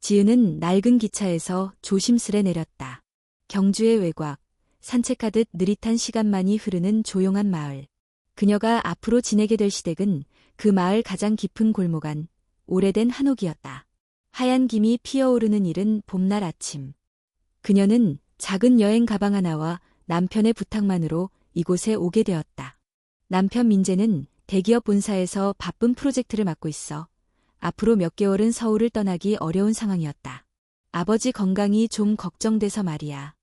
지은은 낡은 기차에서 조심스레 내렸다. 경주의 외곽, 산책하듯 느릿한 시간만이 흐르는 조용한 마을. 그녀가 앞으로 지내게 될 시댁은 그 마을 가장 깊은 골목 안, 오래된 한옥이었다. 하얀 김이 피어오르는 이른 봄날 아침. 그녀는 작은 여행 가방 하나와 남편의 부탁만으로 이곳에 오게 되었다. 남편 민재는 대기업 본사에서 바쁜 프로젝트를 맡고 있어 앞으로 몇 개월은 서울을 떠나기 어려운 상황이었다. 아버지 건강이 좀 걱정돼서 말이야.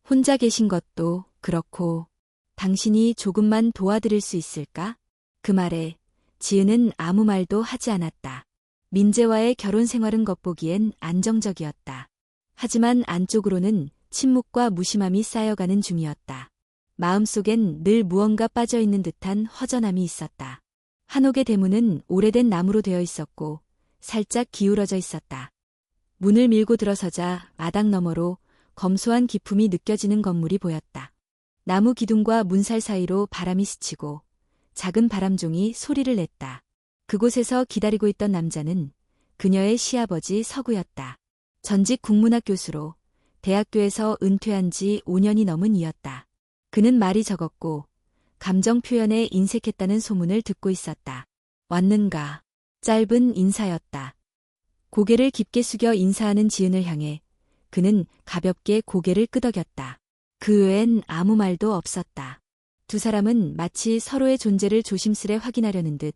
혼자 계신 것도 그렇고 당신이 조금만 도와드릴 수 있을까? 그 말에 지은은 아무 말도 하지 않았다. 민재와의 결혼 생활은 겉보기엔 안정적이었다. 하지만 안쪽으로는 침묵과 무심함이 쌓여가는 중이었다. 마음속엔 늘 무언가 빠져있는 듯한 허전함이 있었다. 한옥의 대문은 오래된 나무로 되어 있었고 살짝 기울어져 있었다. 문을 밀고 들어서자 마당 너머로 검소한 기품이 느껴지는 건물이 보였다. 나무 기둥과 문살 사이로 바람이 스치고 작은 바람종이 소리를 냈다. 그곳에서 기다리고 있던 남자는 그녀의 시아버지 서구였다. 전직 국문학 교수로 대학교에서 은퇴한 지 5년이 넘은 이였다. 그는 말이 적었고 감정 표현에 인색했다는 소문을 듣고 있었다. 왔는가? 짧은 인사였다. 고개를 깊게 숙여 인사하는 지은을 향해 그는 가볍게 고개를 끄덕였다. 그 외엔 아무 말도 없었다. 두 사람은 마치 서로의 존재를 조심스레 확인하려는 듯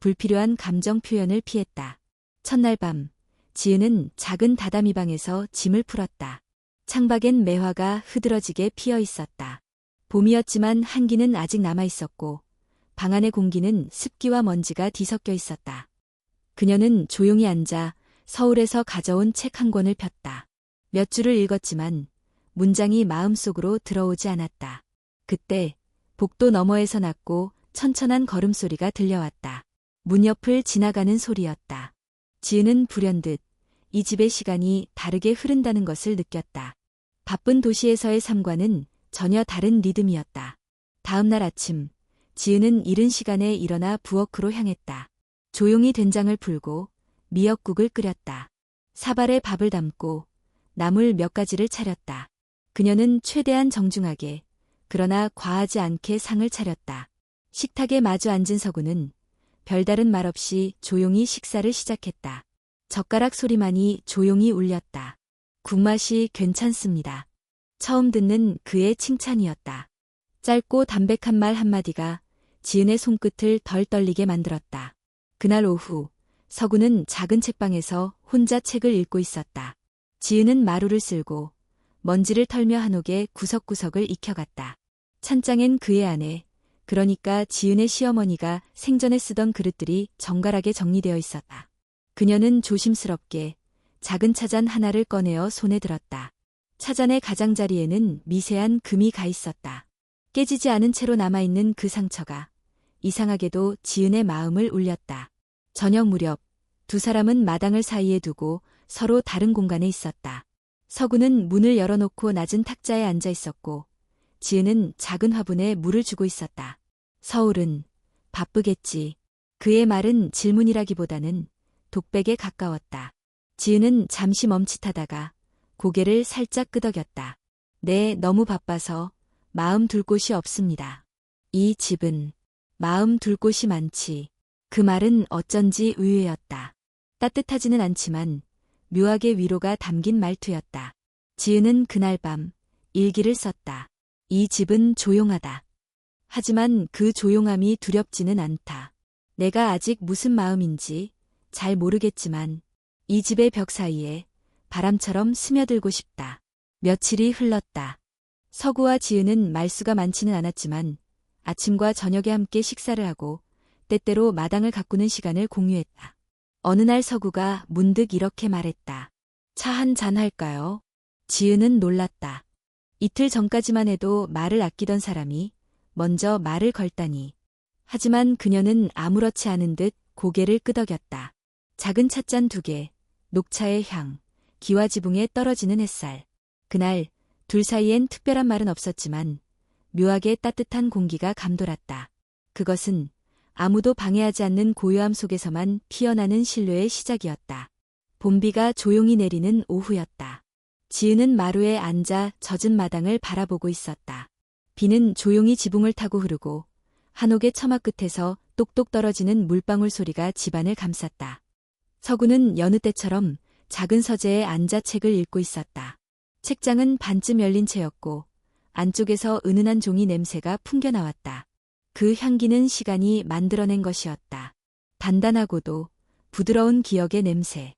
불필요한 감정 표현을 피했다. 첫날 밤, 지은은 작은 다다미 방에서 짐을 풀었다. 창밖엔 매화가 흐드러지게 피어 있었다. 봄이었지만 한기는 아직 남아 있었고 방 안의 공기는 습기와 먼지가 뒤섞여 있었다. 그녀는 조용히 앉아 서울에서 가져온 책 한 권을 폈다. 몇 줄을 읽었지만 문장이 마음속으로 들어오지 않았다. 그때 복도 너머에서 낮고 천천한 걸음소리가 들려왔다. 문 옆을 지나가는 소리였다. 지은은 불현듯 이 집의 시간이 다르게 흐른다는 것을 느꼈다. 바쁜 도시에서의 삶과는 전혀 다른 리듬이었다. 다음 날 아침, 지은은 이른 시간에 일어나 부엌으로 향했다. 조용히 된장을 풀고 미역국을 끓였다. 사발에 밥을 담고 나물 몇 가지를 차렸다. 그녀는 최대한 정중하게, 그러나 과하지 않게 상을 차렸다. 식탁에 마주 앉은 서구는 별다른 말 없이 조용히 식사를 시작했다. 젓가락 소리만이 조용히 울렸다. 국맛이 괜찮습니다. 처음 듣는 그의 칭찬이었다. 짧고 담백한 말 한마디가 지은의 손끝을 덜 떨리게 만들었다. 그날 오후, 서구는 작은 책방에서 혼자 책을 읽고 있었다. 지은은 마루를 쓸고 먼지를 털며 한옥의 구석구석을 익혀갔다. 찬장엔 그의 아내, 그러니까 지은의 시어머니가 생전에 쓰던 그릇들이 정갈하게 정리되어 있었다. 그녀는 조심스럽게 작은 차잔 하나를 꺼내어 손에 들었다. 차잔의 가장자리에는 미세한 금이 가 있었다. 깨지지 않은 채로 남아있는 그 상처가 이상하게도 지은의 마음을 울렸다. 저녁 무렵 두 사람은 마당을 사이에 두고 서로 다른 공간에 있었다. 서구는 문을 열어놓고 낮은 탁자에 앉아 있었고 지은은 작은 화분에 물을 주고 있었다. 서울은 바쁘겠지. 그의 말은 질문이라기보다는 독백에 가까웠다. 지은은 잠시 멈칫하다가 고개를 살짝 끄덕였다. 네, 너무 바빠서 마음 둘 곳이 없습니다. 이 집은 마음 둘 곳이 많지. 그 말은 어쩐지 의외였다. 따뜻하지는 않지만 묘하게 위로가 담긴 말투였다. 지은은 그날 밤 일기를 썼다. 이 집은 조용하다. 하지만 그 조용함이 두렵지는 않다. 내가 아직 무슨 마음인지 잘 모르겠지만 이 집의 벽 사이에 바람처럼 스며들고 싶다. 며칠이 흘렀다. 서구와 지은은 말수가 많지는 않았지만 아침과 저녁에 함께 식사를 하고 때때로 마당을 가꾸는 시간을 공유했다. 어느 날 서구가 문득 이렇게 말했다. 차 한 잔 할까요? 지은은 놀랐다. 이틀 전까지만 해도 말을 아끼던 사람이 먼저 말을 걸다니. 하지만 그녀는 아무렇지 않은 듯 고개를 끄덕였다. 작은 찻잔 2개, 녹차의 향, 기와 지붕에 떨어지는 햇살. 그날 둘 사이엔 특별한 말은 없었지만 묘하게 따뜻한 공기가 감돌았다. 그것은 아무도 방해하지 않는 고요함 속에서만 피어나는 신뢰의 시작이었다. 봄비가 조용히 내리는 오후였다. 지은은 마루에 앉아 젖은 마당을 바라보고 있었다. 비는 조용히 지붕을 타고 흐르고 한옥의 처마 끝에서 똑똑 떨어지는 물방울 소리가 집안을 감쌌다. 서구는 여느 때처럼 작은 서재에 앉아 책을 읽고 있었다. 책장은 반쯤 열린 채였고 안쪽에서 은은한 종이 냄새가 풍겨나왔다. 그 향기는 시간이 만들어낸 것이었다. 단단하고도 부드러운 기억의 냄새.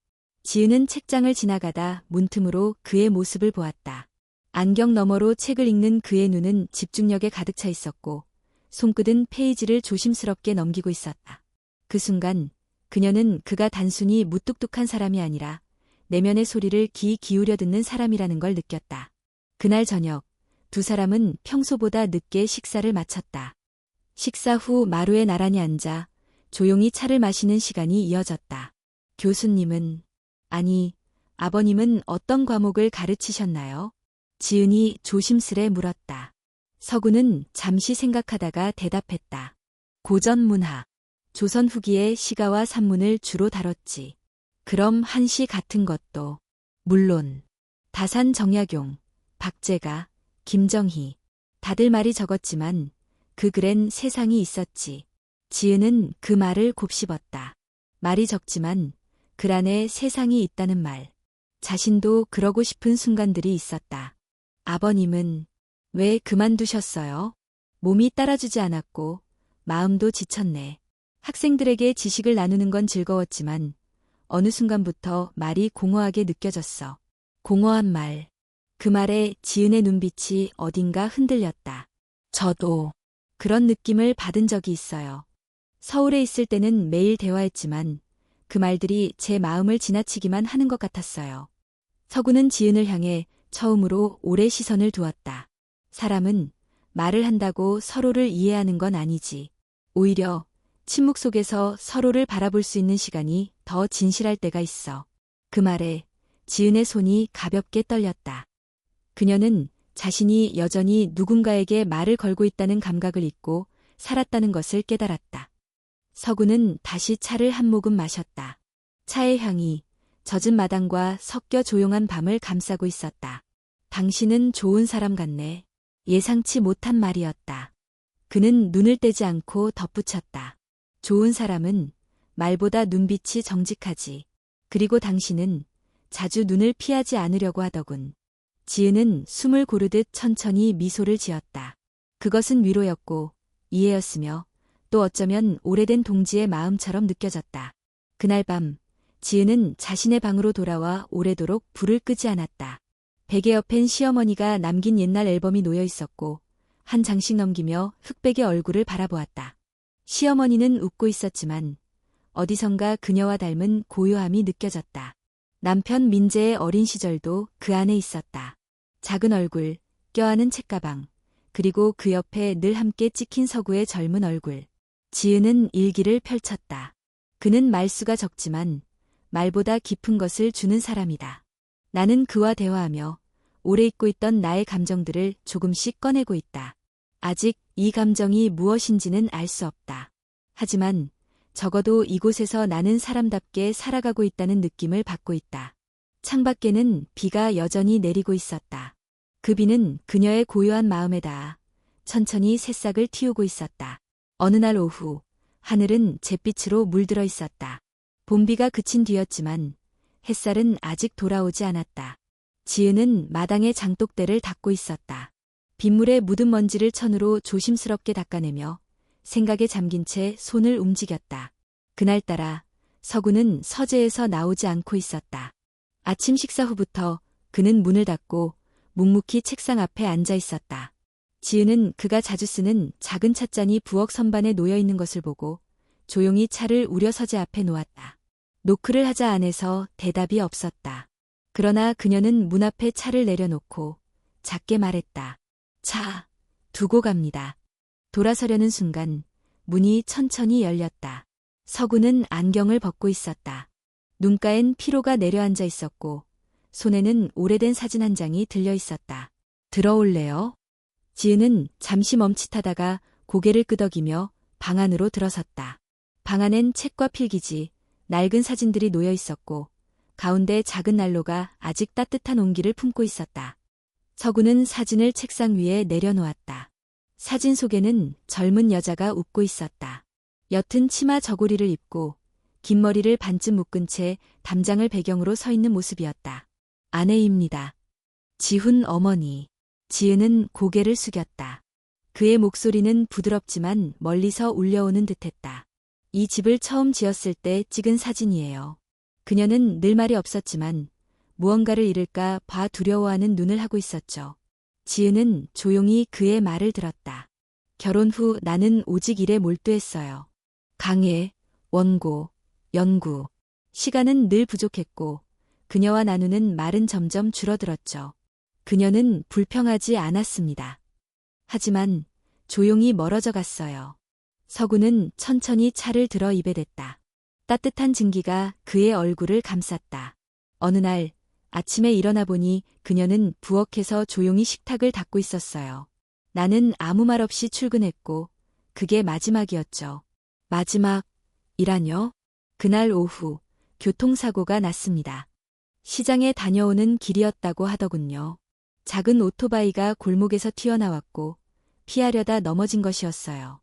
지은은 책장을 지나가다 문틈으로 그의 모습을 보았다. 안경 너머로 책을 읽는 그의 눈은 집중력에 가득 차 있었고 손끝은 페이지를 조심스럽게 넘기고 있었다. 그 순간 그녀는 그가 단순히 무뚝뚝한 사람이 아니라 내면의 소리를 귀 기울여 듣는 사람이라는 걸 느꼈다. 그날 저녁 두 사람은 평소보다 늦게 식사를 마쳤다. 식사 후 마루에 나란히 앉아 조용히 차를 마시는 시간이 이어졌다. 교수님은, 아니, 아버님은 어떤 과목을 가르치셨나요? 지은이 조심스레 물었다. 서구는 잠시 생각하다가 대답했다. 고전문화. 조선 후기의 시가와 산문을 주로 다뤘지. 그럼 한시 같은 것도. 물론. 다산 정약용, 박재가, 김정희. 다들 말이 적었지만 그 글엔 세상이 있었지. 지은은 그 말을 곱씹었다. 말이 적지만 글 안에 세상이 있다는 말. 자신도 그러고 싶은 순간들이 있었다. 아버님은 왜 그만두셨어요? 몸이 따라주지 않았고 마음도 지쳤네. 학생들에게 지식을 나누는 건 즐거웠지만 어느 순간부터 말이 공허하게 느껴졌어. 공허한 말. 그 말에 지은의 눈빛이 어딘가 흔들렸다. 저도 그런 느낌을 받은 적이 있어요. 서울에 있을 때는 매일 대화했지만 그 말들이 제 마음을 지나치기만 하는 것 같았어요. 서구는 지은을 향해 처음으로 오래 시선을 두었다. 사람은 말을 한다고 서로를 이해하는 건 아니지. 오히려 침묵 속에서 서로를 바라볼 수 있는 시간이 더 진실할 때가 있어. 그 말에 지은의 손이 가볍게 떨렸다. 그녀는 자신이 여전히 누군가에게 말을 걸고 있다는 감각을 잊고 살았다는 것을 깨달았다. 서구는 다시 차를 한 모금 마셨다. 차의 향이 젖은 마당과 섞여 조용한 밤을 감싸고 있었다. 당신은 좋은 사람 같네. 예상치 못한 말이었다. 그는 눈을 떼지 않고 덧붙였다. 좋은 사람은 말보다 눈빛이 정직하지. 그리고 당신은 자주 눈을 피하지 않으려고 하더군. 지은은 숨을 고르듯 천천히 미소를 지었다. 그것은 위로였고 이해였으며 또 어쩌면 오래된 동지의 마음처럼 느껴졌다. 그날 밤 지은은 자신의 방으로 돌아와 오래도록 불을 끄지 않았다. 베개 옆엔 시어머니가 남긴 옛날 앨범이 놓여 있었고 한 장씩 넘기며 흑백의 얼굴을 바라보았다. 시어머니는 웃고 있었지만 어디선가 그녀와 닮은 고요함이 느껴졌다. 남편 민재의 어린 시절도 그 안에 있었다. 작은 얼굴, 껴안은 책가방, 그리고 그 옆에 늘 함께 찍힌 서구의 젊은 얼굴. 지은은 일기를 펼쳤다. 그는 말수가 적지만 말보다 깊은 것을 주는 사람이다. 나는 그와 대화하며 오래 잊고 있던 나의 감정들을 조금씩 꺼내고 있다. 아직 이 감정이 무엇인지는 알 수 없다. 하지만 적어도 이곳에서 나는 사람답게 살아가고 있다는 느낌을 받고 있다. 창밖에는 비가 여전히 내리고 있었다. 그 비는 그녀의 고요한 마음에 닿아 천천히 새싹을 틔우고 있었다. 어느 날 오후 하늘은 잿빛으로 물들어 있었다. 봄비가 그친 뒤였지만 햇살은 아직 돌아오지 않았다. 지은은 마당의 장독대를 닦고 있었다. 빗물에 묻은 먼지를 천으로 조심스럽게 닦아내며 생각에 잠긴 채 손을 움직였다. 그날따라 서구는 서재에서 나오지 않고 있었다. 아침 식사 후부터 그는 문을 닫고 묵묵히 책상 앞에 앉아 있었다. 지은은 그가 자주 쓰는 작은 찻잔이 부엌 선반에 놓여 있는 것을 보고 조용히 차를 우려 서재 앞에 놓았다. 노크를 하자 안에서 대답이 없었다. 그러나 그녀는 문 앞에 차를 내려놓고 작게 말했다. 차, 두고 갑니다. 돌아서려는 순간 문이 천천히 열렸다. 서구는 안경을 벗고 있었다. 눈가엔 피로가 내려앉아 있었고 손에는 오래된 사진 한 장이 들려 있었다. 들어올래요? 지은은 잠시 멈칫하다가 고개를 끄덕이며 방 안으로 들어섰다. 방 안엔 책과 필기지, 낡은 사진들이 놓여 있었고 가운데 작은 난로가 아직 따뜻한 온기를 품고 있었다. 서구는 사진을 책상 위에 내려놓았다. 사진 속에는 젊은 여자가 웃고 있었다. 옅은 치마 저고리를 입고 긴 머리를 반쯤 묶은 채 담장을 배경으로 서 있는 모습이었다. 아내입니다. 지훈 어머니. 지은은 고개를 숙였다. 그의 목소리는 부드럽지만 멀리서 울려오는 듯했다. 이 집을 처음 지었을 때 찍은 사진이에요. 그녀는 늘 말이 없었지만 무언가를 잃을까 봐 두려워하는 눈을 하고 있었죠. 지은은 조용히 그의 말을 들었다. 결혼 후 나는 오직 일에 몰두했어요. 강의, 원고, 연구. 시간은 늘 부족했고 그녀와 나누는 말은 점점 줄어들었죠. 그녀는 불평하지 않았습니다. 하지만 조용히 멀어져 갔어요. 서구는 천천히 차를 들어 입에 댔다. 따뜻한 증기가 그의 얼굴을 감쌌다. 어느 날 아침에 일어나 보니 그녀는 부엌에서 조용히 식탁을 닦고 있었어요. 나는 아무 말 없이 출근했고 그게 마지막이었죠. 마지막이라뇨? 그날 오후 교통사고가 났습니다. 시장에 다녀오는 길이었다고 하더군요. 작은 오토바이가 골목에서 튀어나왔고 피하려다 넘어진 것이었어요.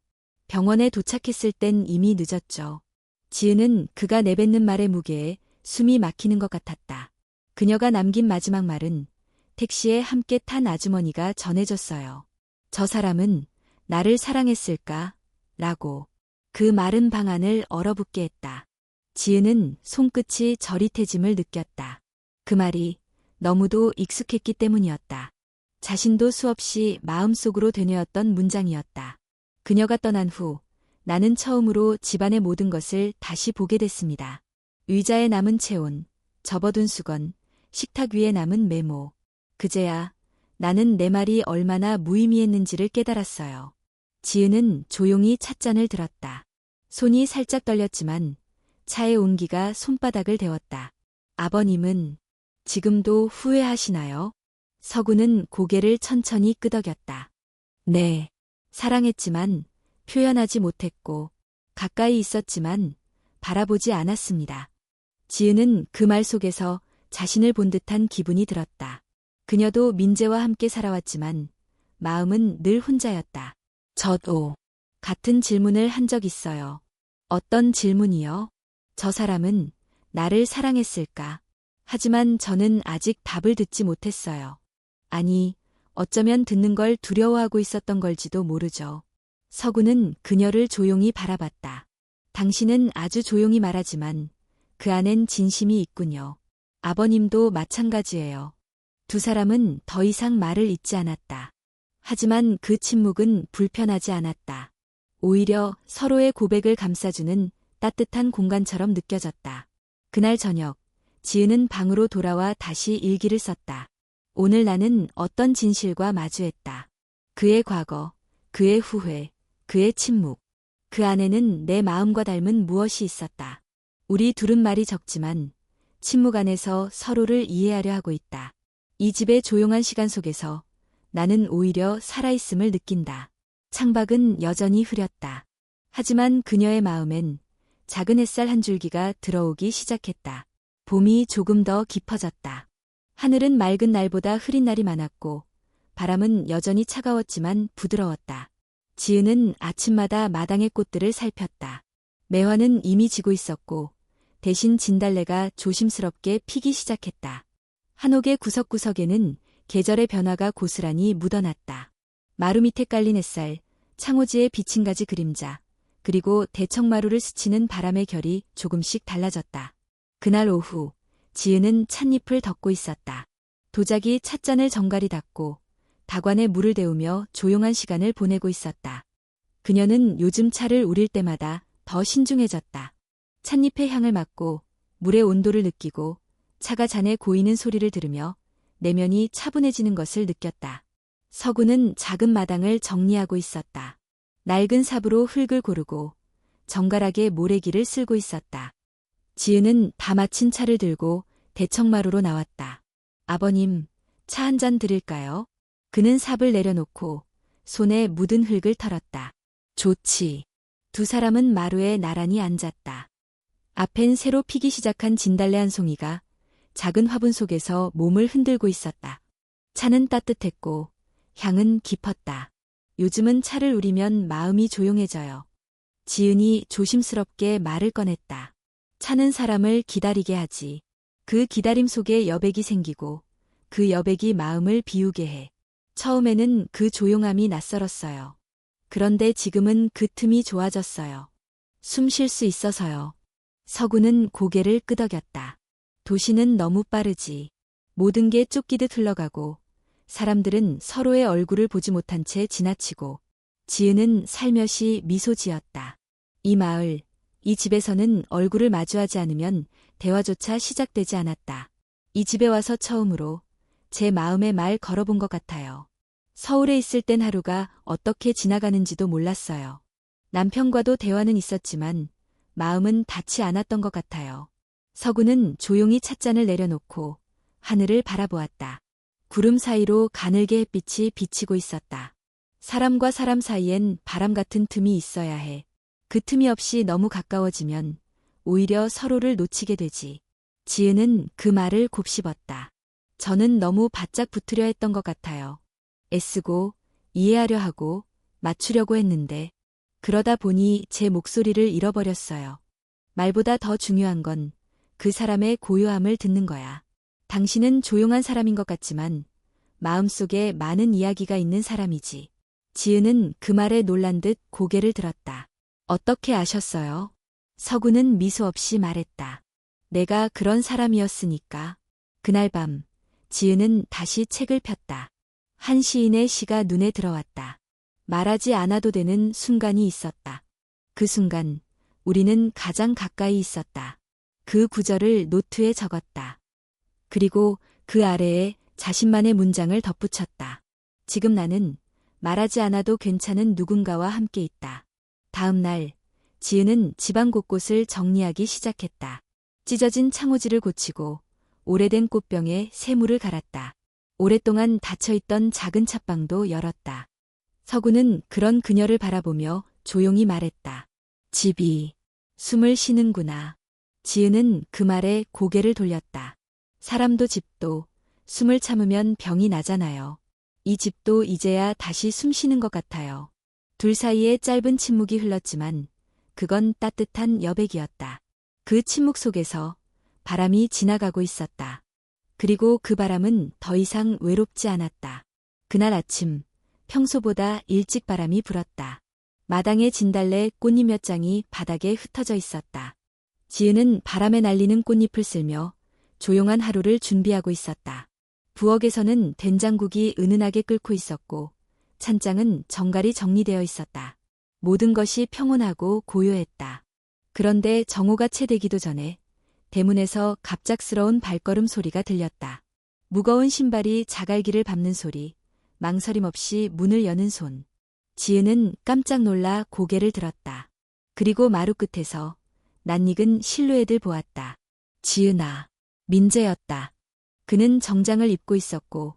병원에 도착했을 땐 이미 늦었죠. 지은은 그가 내뱉는 말의 무게에 숨이 막히는 것 같았다. 그녀가 남긴 마지막 말은 택시에 함께 탄 아주머니가 전해줬어요. 저 사람은 나를 사랑했을까? 라고. 그 말은 방안을 얼어붙게 했다. 지은은 손끝이 저릿해짐을 느꼈다. 그 말이 너무도 익숙했기 때문이었다. 자신도 수없이 마음속으로 되뇌었던 문장이었다. 그녀가 떠난 후 나는 처음으로 집안의 모든 것을 다시 보게 됐습니다. 의자에 남은 체온, 접어둔 수건, 식탁 위에 남은 메모. 그제야 나는 내 말이 얼마나 무의미했는지를 깨달았어요. 지은은 조용히 찻잔을 들었다. 손이 살짝 떨렸지만 차의 온기가 손바닥을 데웠다. 아버님은 지금도 후회하시나요? 서구는 고개를 천천히 끄덕였다. 네. 사랑했지만 표현하지 못했고 가까이 있었지만 바라보지 않았습니다. 지은은 그 말 속에서 자신을 본 듯한 기분이 들었다. 그녀도 민재와 함께 살아왔지만 마음은 늘 혼자였다. 저도 같은 질문을 한 적 있어요. 어떤 질문이요? 저 사람은 나를 사랑했을까? 하지만 저는 아직 답을 듣지 못했어요. 아니, 어쩌면 듣는 걸 두려워하고 있었던 걸지도 모르죠. 서구는 그녀를 조용히 바라봤다. 당신은 아주 조용히 말하지만 그 안엔 진심이 있군요. 아버님도 마찬가지예요. 두 사람은 더 이상 말을 잇지 않았다. 하지만 그 침묵은 불편하지 않았다. 오히려 서로의 고백을 감싸주는 따뜻한 공간처럼 느껴졌다. 그날 저녁, 지은은 방으로 돌아와 다시 일기를 썼다. 오늘 나는 어떤 진실과 마주했다. 그의 과거, 그의 후회, 그의 침묵. 그 안에는 내 마음과 닮은 무엇이 있었다. 우리 둘은 말이 적지만 침묵 안에서 서로를 이해하려 하고 있다. 이 집의 조용한 시간 속에서 나는 오히려 살아있음을 느낀다. 창밖은 여전히 흐렸다. 하지만 그녀의 마음엔 작은 햇살 한 줄기가 들어오기 시작했다. 봄이 조금 더 깊어졌다. 하늘은 맑은 날보다 흐린 날이 많았고 바람은 여전히 차가웠지만 부드러웠다. 지은은 아침마다 마당의 꽃들을 살폈다. 매화는 이미 지고 있었고 대신 진달래가 조심스럽게 피기 시작했다. 한옥의 구석구석에는 계절의 변화가 고스란히 묻어났다. 마루 밑에 깔린 햇살, 창호지의 비친 가지 그림자, 그리고 대청마루를 스치는 바람의 결이 조금씩 달라졌다. 그날 오후, 지은은 찻잎을 덮고 있었다. 도자기 찻잔을 정갈이 닦고 다관에 물을 데우며 조용한 시간을 보내고 있었다. 그녀는 요즘 차를 우릴 때마다 더 신중해졌다. 찻잎의 향을 맡고 물의 온도를 느끼고 차가 잔에 고이는 소리를 들으며 내면이 차분해지는 것을 느꼈다. 서구는 작은 마당을 정리하고 있었다. 낡은 삽으로 흙을 고르고 정갈하게 모래기를 쓸고 있었다. 지은은 다 마친 차를 들고 대청마루로 나왔다. 아버님, 차 한 잔 드릴까요? 그는 삽을 내려놓고 손에 묻은 흙을 털었다. 좋지. 두 사람은 마루에 나란히 앉았다. 앞엔 새로 피기 시작한 진달래 한 송이가 작은 화분 속에서 몸을 흔들고 있었다. 차는 따뜻했고 향은 깊었다. 요즘은 차를 우리면 마음이 조용해져요. 지은이 조심스럽게 말을 꺼냈다. 차는 사람을 기다리게 하지. 그 기다림 속에 여백이 생기고 그 여백이 마음을 비우게 해. 처음에는 그 조용함이 낯설었어요. 그런데 지금은 그 틈이 좋아졌어요. 숨 쉴 수 있어서요. 서구는 고개를 끄덕였다. 도시는 너무 빠르지. 모든 게 쫓기듯 흘러가고 사람들은 서로의 얼굴을 보지 못한 채 지나치고 지은은 살며시 미소 지었다. 이 마을, 이 집에서는 얼굴을 마주하지 않으면 대화조차 시작되지 않았다. 이 집에 와서 처음으로 제 마음의 말 걸어본 것 같아요. 서울에 있을 땐 하루가 어떻게 지나가는지도 몰랐어요. 남편과도 대화는 있었지만 마음은 닿지 않았던 것 같아요. 서구는 조용히 찻잔을 내려놓고 하늘을 바라보았다. 구름 사이로 가늘게 햇빛이 비치고 있었다. 사람과 사람 사이엔 바람 같은 틈이 있어야 해. 그 틈이 없이 너무 가까워지면 오히려 서로를 놓치게 되지. 지은은 그 말을 곱씹었다. 저는 너무 바짝 붙으려 했던 것 같아요. 애쓰고 이해하려 하고 맞추려고 했는데 그러다 보니 제 목소리를 잃어버렸어요. 말보다 더 중요한 건 그 사람의 고요함을 듣는 거야. 당신은 조용한 사람인 것 같지만 마음속에 많은 이야기가 있는 사람이지. 지은은 그 말에 놀란 듯 고개를 들었다. 어떻게 아셨어요? 서구는 미소 없이 말했다. 내가 그런 사람이었으니까. 그날 밤, 지은은 다시 책을 폈다. 한 시인의 시가 눈에 들어왔다. 말하지 않아도 되는 순간이 있었다. 그 순간, 우리는 가장 가까이 있었다. 그 구절을 노트에 적었다. 그리고 그 아래에 자신만의 문장을 덧붙였다. 지금 나는 말하지 않아도 괜찮은 누군가와 함께 있다. 다음 날, 지은은 집안 곳곳을 정리하기 시작했다. 찢어진 창호지를 고치고 오래된 꽃병에 새물을 갈았다. 오랫동안 닫혀있던 작은 찻방도 열었다. 서구는 그런 그녀를 바라보며 조용히 말했다. 집이 숨을 쉬는구나. 지은은 그 말에 고개를 돌렸다. 사람도 집도 숨을 참으면 병이 나잖아요. 이 집도 이제야 다시 숨 쉬는 것 같아요. 둘 사이에 짧은 침묵이 흘렀지만 그건 따뜻한 여백이었다. 그 침묵 속에서 바람이 지나가고 있었다. 그리고 그 바람은 더 이상 외롭지 않았다. 그날 아침, 평소보다 일찍 바람이 불었다. 마당에 진달래 꽃잎 몇 장이 바닥에 흩어져 있었다. 지은은 바람에 날리는 꽃잎을 쓸며 조용한 하루를 준비하고 있었다. 부엌에서는 된장국이 은은하게 끓고 있었고 찬장은 정갈이 정리되어 있었다. 모든 것이 평온하고 고요했다. 그런데 정오가 채 되기도 전에 대문에서 갑작스러운 발걸음 소리가 들렸다. 무거운 신발이 자갈길을 밟는 소리, 망설임 없이 문을 여는 손. 지은은 깜짝 놀라 고개를 들었다. 그리고 마루 끝에서 낯익은 실루엣을 보았다. 지은아, 민재였다. 그는 정장을 입고 있었고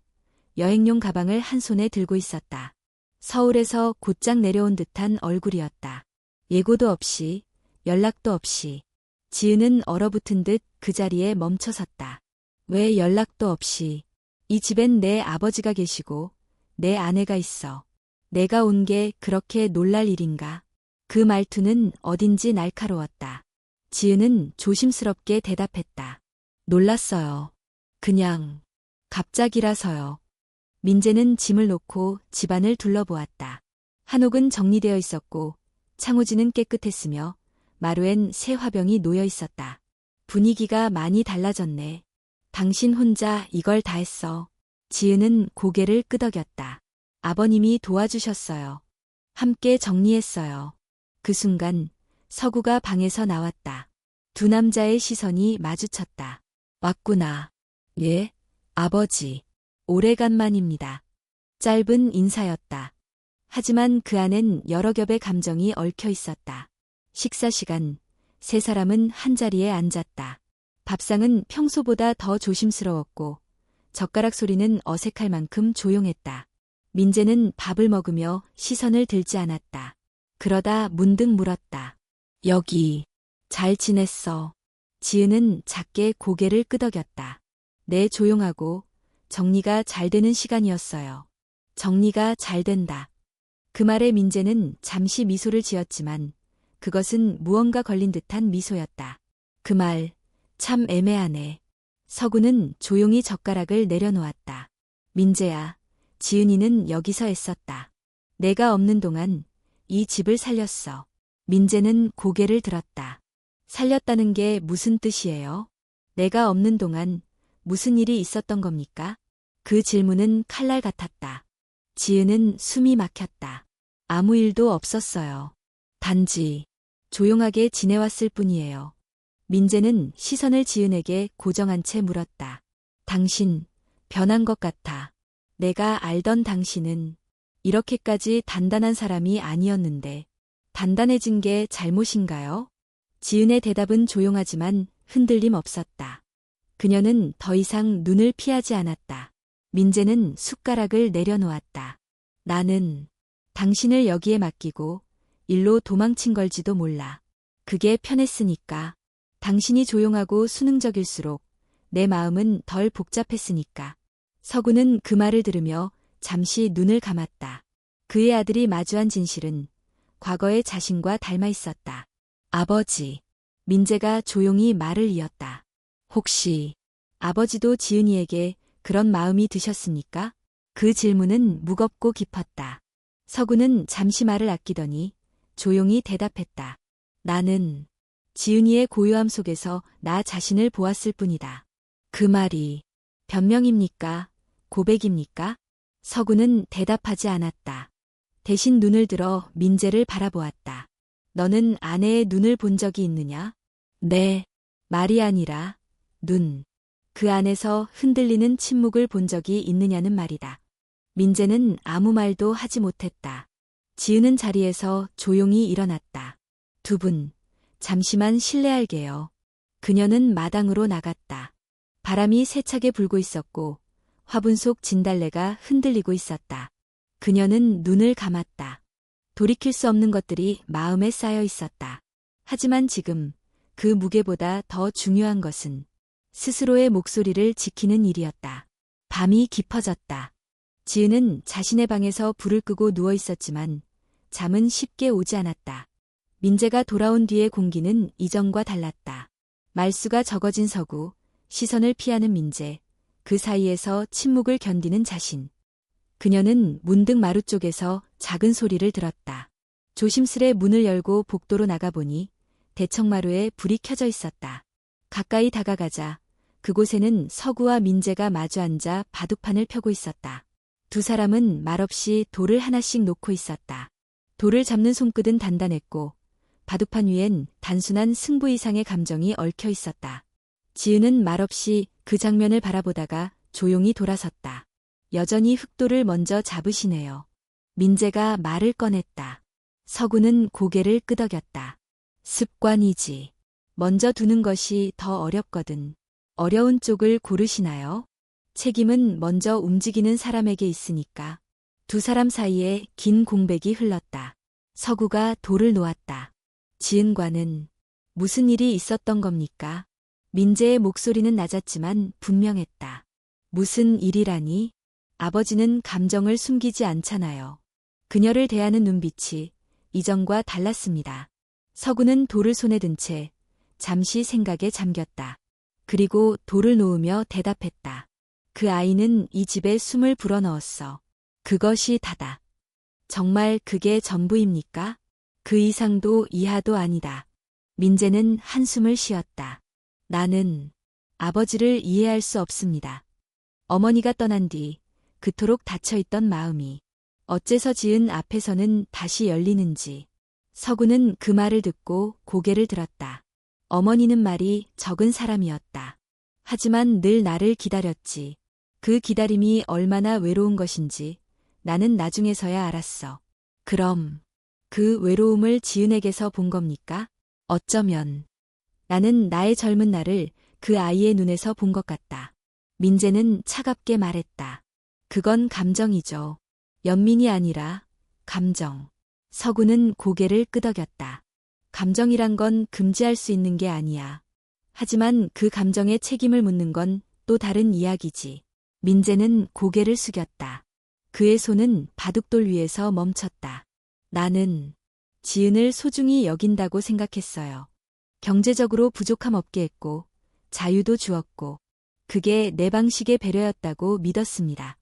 여행용 가방을 한 손에 들고 있었다. 서울에서 곧장 내려온 듯한 얼굴이었다. 예고도 없이, 연락도 없이. 지은은 얼어붙은 듯 그 자리에 멈춰섰다. 왜 연락도 없이? 이 집엔 내 아버지가 계시고 내 아내가 있어. 내가 온 게 그렇게 놀랄 일인가? 그 말투는 어딘지 날카로웠다. 지은은 조심스럽게 대답했다. 놀랐어요. 그냥 갑자기라서요. 민재는 짐을 놓고 집안을 둘러보았다. 한옥은 정리되어 있었고 창호지는 깨끗했으며 마루엔 새 화병이 놓여 있었다. 분위기가 많이 달라졌네. 당신 혼자 이걸 다 했어. 지은은 고개를 끄덕였다. 아버님이 도와주셨어요. 함께 정리했어요. 그 순간 서구가 방에서 나왔다. 두 남자의 시선이 마주쳤다. 왔구나. 예, 아버지. 오래간만입니다. 짧은 인사였다. 하지만 그 안엔 여러 겹의 감정이 얽혀 있었다. 식사 시간, 세 사람은 한자리에 앉았다. 밥상은 평소보다 더 조심스러웠고 젓가락 소리는 어색할 만큼 조용했다. 민재는 밥을 먹으며 시선을 들지 않았다. 그러다 문득 물었다. 여기 잘 지냈어? 지은은 작게 고개를 끄덕였다. 내 조용하고 정리가 잘 되는 시간이었어요. 정리가 잘 된다. 그 말에 민재는 잠시 미소를 지었지만 그것은 무언가 걸린 듯한 미소였다. 그 말, 참 애매하네. 서구는 조용히 젓가락을 내려놓았다. 민재야, 지은이는 여기서 애썼다. 내가 없는 동안 이 집을 살렸어. 민재는 고개를 들었다. 살렸다는 게 무슨 뜻이에요? 내가 없는 동안 무슨 일이 있었던 겁니까? 그 질문은 칼날 같았다. 지은은 숨이 막혔다. 아무 일도 없었어요. 단지 조용하게 지내왔을 뿐이에요. 민재는 시선을 지은에게 고정한 채 물었다. 당신, 변한 것 같아. 내가 알던 당신은 이렇게까지 단단한 사람이 아니었는데, 단단해진 게 잘못인가요? 지은의 대답은 조용하지만 흔들림 없었다. 그녀는 더 이상 눈을 피하지 않았다. 민재는 숟가락을 내려놓았다. 나는 당신을 여기에 맡기고 일로 도망친 걸지도 몰라. 그게 편했으니까. 당신이 조용하고 수능적일수록 내 마음은 덜 복잡했으니까. 서구는 그 말을 들으며 잠시 눈을 감았다. 그의 아들이 마주한 진실은 과거의 자신과 닮아 있었다. 아버지. 민재가 조용히 말을 이었다. 혹시 아버지도 지은이에게 그런 마음이 드셨습니까? 그 질문은 무겁고 깊었다. 서구는 잠시 말을 아끼더니 조용히 대답했다. 나는 지은이의 고요함 속에서 나 자신을 보았을 뿐이다. 그 말이 변명입니까? 고백입니까? 서구는 대답하지 않았다. 대신 눈을 들어 민재를 바라보았다. 너는 아내의 눈을 본 적이 있느냐? 네. 말이 아니라 눈. 그 안에서 흔들리는 침묵을 본 적이 있느냐는 말이다. 민재는 아무 말도 하지 못했다. 지은은 자리에서 조용히 일어났다. 두 분, 잠시만 실례할게요. 그녀는 마당으로 나갔다. 바람이 세차게 불고 있었고 화분 속 진달래가 흔들리고 있었다. 그녀는 눈을 감았다. 돌이킬 수 없는 것들이 마음에 쌓여 있었다. 하지만 지금 그 무게보다 더 중요한 것은 스스로의 목소리를 지키는 일이었다. 밤이 깊어졌다. 지은은 자신의 방에서 불을 끄고 누워 있었지만 잠은 쉽게 오지 않았다. 민재가 돌아온 뒤의 공기는 이전과 달랐다. 말수가 적어진 서구, 시선을 피하는 민재, 그 사이에서 침묵을 견디는 자신. 그녀는 문득 마루 쪽에서 작은 소리를 들었다. 조심스레 문을 열고 복도로 나가보니 대청마루에 불이 켜져 있었다. 가까이 다가가자 그곳에는 서구와 민재가 마주 앉아 바둑판을 펴고 있었다. 두 사람은 말없이 돌을 하나씩 놓고 있었다. 돌을 잡는 손끝은 단단했고 바둑판 위엔 단순한 승부 이상의 감정이 얽혀 있었다. 지은은 말없이 그 장면을 바라보다가 조용히 돌아섰다. 여전히 흑돌을 먼저 잡으시네요. 민재가 말을 꺼냈다. 서구는 고개를 끄덕였다. 습관이지. 먼저 두는 것이 더 어렵거든. 어려운 쪽을 고르시나요? 책임은 먼저 움직이는 사람에게 있으니까. 두 사람 사이에 긴 공백이 흘렀다. 서구가 돌을 놓았다. 지은과는 무슨 일이 있었던 겁니까? 민재의 목소리는 낮았지만 분명했다. 무슨 일이라니? 아버지는 감정을 숨기지 않잖아요. 그녀를 대하는 눈빛이 이전과 달랐습니다. 서구는 돌을 손에 든 채 잠시 생각에 잠겼다. 그리고 돌을 놓으며 대답했다. 그 아이는 이 집에 숨을 불어넣었어. 그것이 다다. 정말 그게 전부입니까? 그 이상도 이하도 아니다. 민재는 한숨을 쉬었다. 나는 아버지를 이해할 수 없습니다. 어머니가 떠난 뒤 그토록 닫혀있던 마음이 어째서 지은 앞에서는 다시 열리는지. 서구는 그 말을 듣고 고개를 들었다. 어머니는 말이 적은 사람이었다. 하지만 늘 나를 기다렸지. 그 기다림이 얼마나 외로운 것인지 나는 나중에서야 알았어. 그럼 그 외로움을 지은에게서 본 겁니까? 어쩌면 나는 나의 젊은 날을 그 아이의 눈에서 본 것 같다. 민재는 차갑게 말했다. 그건 감정이죠. 연민이 아니라 감정. 서구는 고개를 끄덕였다. 감정이란 건 금지할 수 있는 게 아니야. 하지만 그 감정에 책임을 묻는 건 또 또 다른 이야기지. 민재는 고개를 숙였다. 그의 손은 바둑돌 위에서 멈췄다. 나는 지은을 소중히 여긴다고 생각했어요. 경제적으로 부족함 없게 했고, 자유도 주었고, 그게 내 방식의 배려였다고 믿었습니다.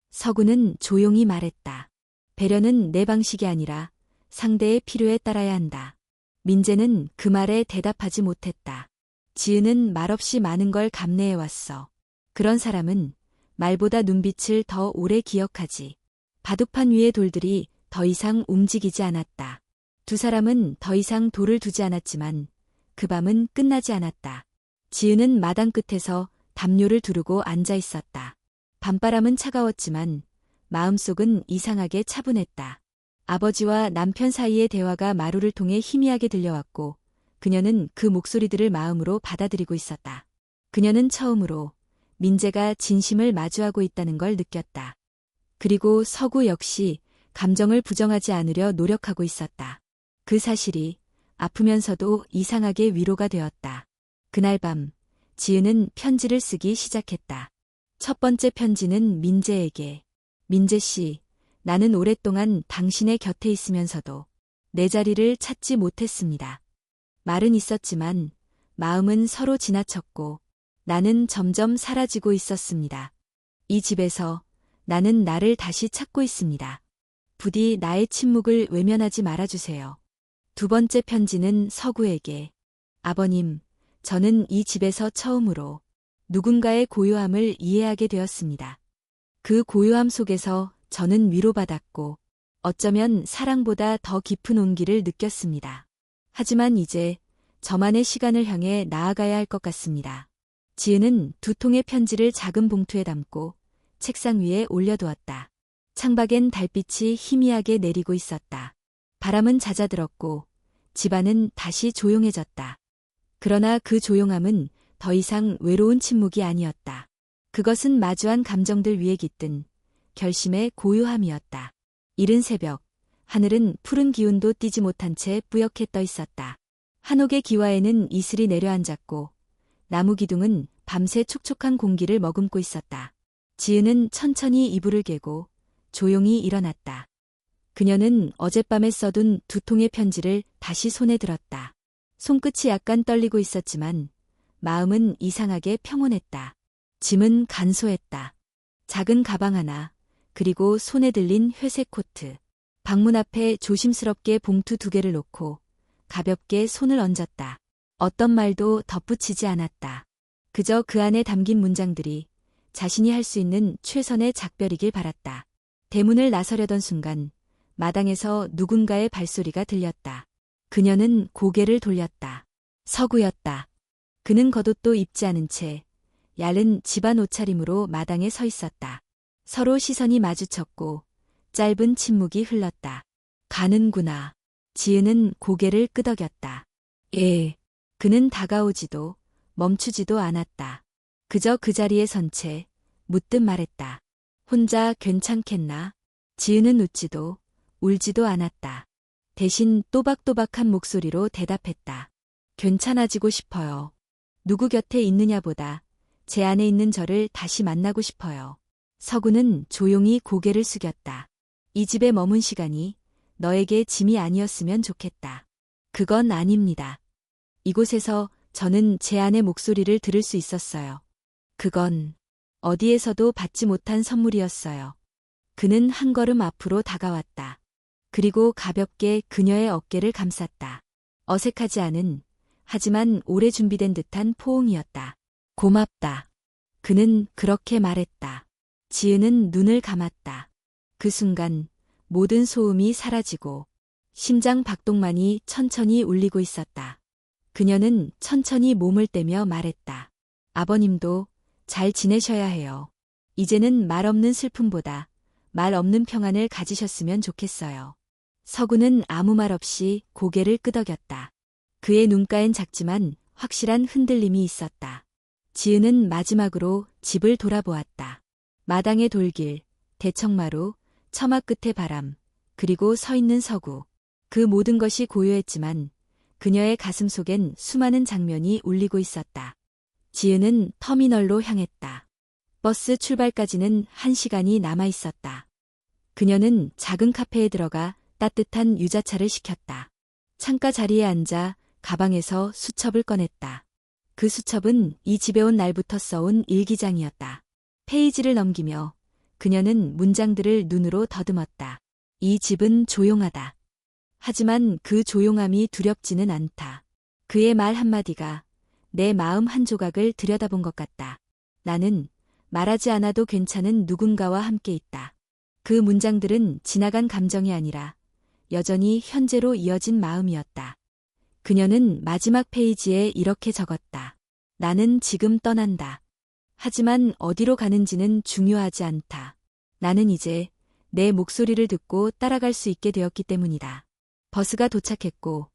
서구는 조용히 말했다. 배려는 내 방식이 아니라 상대의 필요에 따라야 한다. 민재는 그 말에 대답하지 못했다. 지은은 말없이 많은 걸 감내해왔어. 그런 사람은 말보다 눈빛을 더 오래 기억하지. 바둑판 위의 돌들이 더 이상 움직이지 않았다. 두 사람은 더 이상 돌을 두지 않았지만 그 밤은 끝나지 않았다. 지은은 마당 끝에서 담요를 두르고 앉아 있었다. 밤바람은 차가웠지만 마음속은 이상하게 차분했다. 아버지와 남편 사이의 대화가 마루를 통해 희미하게 들려왔고 그녀는 그 목소리들을 마음으로 받아들이고 있었다. 그녀는 처음으로 민재가 진심을 마주하고 있다는 걸 느꼈다. 그리고 서구 역시 감정을 부정하지 않으려 노력하고 있었다. 그 사실이 아프면서도 이상하게 위로가 되었다. 그날 밤 지은은 편지를 쓰기 시작했다. 첫 번째 편지는 민재에게. 민재 씨, 나는 오랫동안 당신의 곁에 있으면서도 내 자리를 찾지 못했습니다. 말은 있었지만 마음은 서로 지나쳤고 나는 점점 사라지고 있었습니다. 이 집에서 나는 나를 다시 찾고 있습니다. 부디 나의 침묵을 외면하지 말아주세요. 두 번째 편지는 서구에게. 아버님, 저는 이 집에서 처음으로 누군가의 고요함을 이해하게 되었습니다. 그 고요함 속에서 저는 위로받았고 어쩌면 사랑보다 더 깊은 온기를 느꼈습니다. 하지만 이제 저만의 시간을 향해 나아가야 할 것 같습니다. 지은은 두 통의 편지를 작은 봉투에 담고 책상 위에 올려두었다. 창밖엔 달빛이 희미하게 내리고 있었다. 바람은 잦아들었고 집안은 다시 조용해졌다. 그러나 그 조용함은 더 이상 외로운 침묵이 아니었다. 그것은 마주한 감정들 위에 깃든 결심의 고요함이었다. 이른 새벽, 하늘은 푸른 기운도 띠지 못한 채 뿌옇게 떠 있었다. 한옥의 기와에는 이슬이 내려앉았고 나무 기둥은 밤새 촉촉한 공기를 머금고 있었다. 지은은 천천히 이불을 개고 조용히 일어났다. 그녀는 어젯밤에 써둔 두 통의 편지를 다시 손에 들었다. 손끝이 약간 떨리고 있었지만 마음은 이상하게 평온했다. 짐은 간소했다. 작은 가방 하나, 그리고 손에 들린 회색 코트. 방문 앞에 조심스럽게 봉투 두 개를 놓고 가볍게 손을 얹었다. 어떤 말도 덧붙이지 않았다. 그저 그 안에 담긴 문장들이 자신이 할 수 있는 최선의 작별이길 바랐다. 대문을 나서려던 순간 마당에서 누군가의 발소리가 들렸다. 그녀는 고개를 돌렸다. 서구였다. 그는 겉옷도 입지 않은 채 얇은 집안 옷차림으로 마당에 서 있었다. 서로 시선이 마주쳤고 짧은 침묵이 흘렀다. 가는구나. 지은은 고개를 끄덕였다. 예. 그는 다가오지도 멈추지도 않았다. 그저 그 자리에 선 채 묻듯 말했다. 혼자 괜찮겠나? 지은은 웃지도 울지도 않았다. 대신 또박또박한 목소리로 대답했다. 괜찮아지고 싶어요. 누구 곁에 있느냐보다 제 안에 있는 저를 다시 만나고 싶어요. 서구는 조용히 고개를 숙였다. 이 집에 머문 시간이 너에게 짐이 아니었으면 좋겠다. 그건 아닙니다. 이곳에서 저는 제 안의 목소리를 들을 수 있었어요. 그건 어디에서도 받지 못한 선물이었어요. 그는 한 걸음 앞으로 다가왔다. 그리고 가볍게 그녀의 어깨를 감쌌다. 어색하지 않은, 하지만 오래 준비된 듯한 포옹이었다. 고맙다. 그는 그렇게 말했다. 지은은 눈을 감았다. 그 순간 모든 소음이 사라지고 심장 박동만이 천천히 울리고 있었다. 그녀는 천천히 몸을 떼며 말했다. 아버님도 잘 지내셔야 해요. 이제는 말 없는 슬픔보다 말 없는 평안을 가지셨으면 좋겠어요. 서구는 아무 말 없이 고개를 끄덕였다. 그의 눈가엔 작지만 확실한 흔들림이 있었다. 지은은 마지막으로 집을 돌아보았다. 마당의 돌길, 대청마루, 처마 끝의 바람, 그리고 서 있는 서구. 그 모든 것이 고요했지만 그녀의 가슴 속엔 수많은 장면이 울리고 있었다. 지은은 터미널로 향했다. 버스 출발까지는 1시간이 남아 있었다. 그녀는 작은 카페에 들어가 따뜻한 유자차를 시켰다. 창가 자리에 앉아 가방에서 수첩을 꺼냈다. 그 수첩은 이 집에 온 날부터 써온 일기장이었다. 페이지를 넘기며 그녀는 문장들을 눈으로 더듬었다. 이 집은 조용하다. 하지만 그 조용함이 두렵지는 않다. 그의 말 한마디가 내 마음 한 조각을 들여다본 것 같다. 나는 말하지 않아도 괜찮은 누군가와 함께 있다. 그 문장들은 지나간 감정이 아니라 여전히 현재로 이어진 마음이었다. 그녀는 마지막 페이지에 이렇게 적었다. 나는 지금 떠난다. 하지만 어디로 가는지는 중요하지 않다. 나는 이제 내 목소리를 듣고 따라갈 수 있게 되었기 때문이다. 버스가 도착했고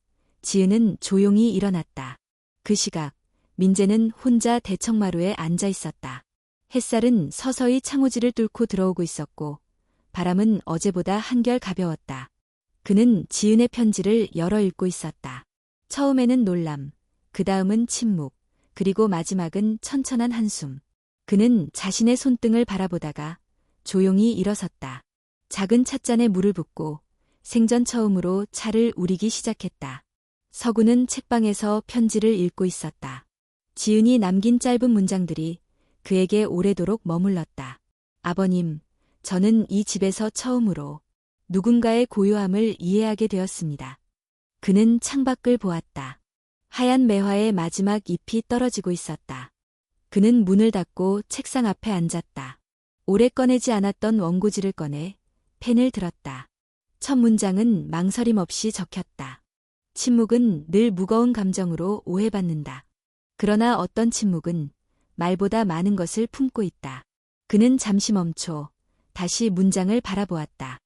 지은은 조용히 일어났다. 그 시각 민재는 혼자 대청마루에 앉아 있었다. 햇살은 서서히 창호지를 뚫고 들어오고 있었고 바람은 어제보다 한결 가벼웠다. 그는 지은의 편지를 열어 읽고 있었다. 처음에는 놀람, 그 다음은 침묵, 그리고 마지막은 천천한 한숨. 그는 자신의 손등을 바라보다가 조용히 일어섰다. 작은 찻잔에 물을 붓고 생전 처음으로 차를 우리기 시작했다. 서구는 책방에서 편지를 읽고 있었다. 지은이 남긴 짧은 문장들이 그에게 오래도록 머물렀다. 아버님, 저는 이 집에서 처음으로 누군가의 고요함을 이해하게 되었습니다. 그는 창밖을 보았다. 하얀 매화의 마지막 잎이 떨어지고 있었다. 그는 문을 닫고 책상 앞에 앉았다. 오래 꺼내지 않았던 원고지를 꺼내 펜을 들었다. 첫 문장은 망설임 없이 적혔다. 침묵은 늘 무거운 감정으로 오해받는다. 그러나 어떤 침묵은 말보다 많은 것을 품고 있다. 그는 잠시 멈춰 다시 문장을 바라보았다.